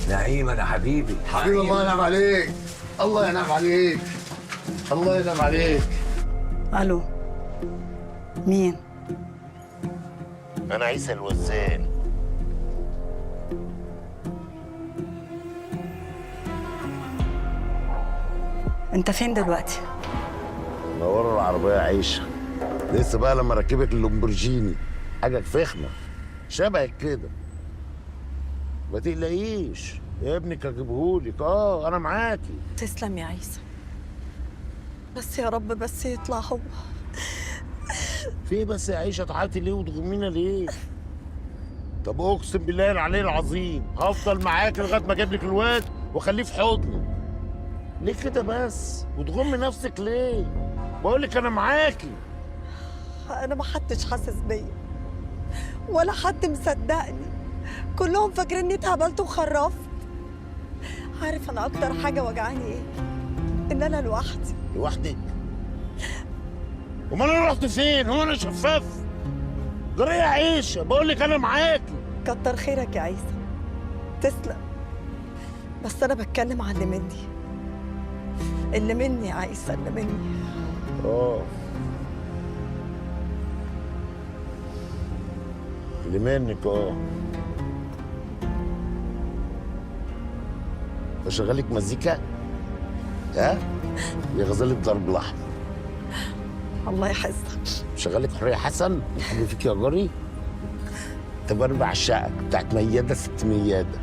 نعيم انا حبيبي حبيبي الله ينعم عليك. الله ينعم عليك. الله ينعم عليك. الو، مين؟ انا عيسى الوزان. انت فين دلوقتي؟ انا ورا العربيه عيشه. لسه بقى لما ركبك اللومبرجيني، حاجه فخمه شبهك كده. ما تقلقيش يا ابنك هجيبهولك. انا معاكي. تسلم يا عيسى، بس يا رب بس يطلع هو. في ايه بس يا عيشه؟ تعيطي ليه وتغمينا ليه؟ طب اقسم بالله العلي العظيم هفضل معاك لغايه ما اجيب لك الواد واخليه في حضني. ليه كده بس؟ وتغمي نفسك ليه؟ بقول لك انا معاكي. انا ما حدش حاسس بيا ولا حد مصدقني، كلهم فاكريني اتهبلت وخرفت. عارف انا اكتر حاجه وجعاني ايه؟ ان انا لوحدي. لوحدك؟ امال انا رحت فين؟ هو انا شفاف؟ جرى يا عيشه؟ بقول لك انا معاكي. كتر خيرك يا عيسى، تسلم. بس انا بتكلم عن اللي مني، اللي مني يا عيسى، اللي مني. اللي منك. بشغلك مزيكا؟ ها؟ يا غزالة ضرب الاحمر. الله يحفظك. بشغلك حورية حسن؟ بحب فيك يا جاري. طب انا بعشقك، بتاعت ميادة ست ميادة.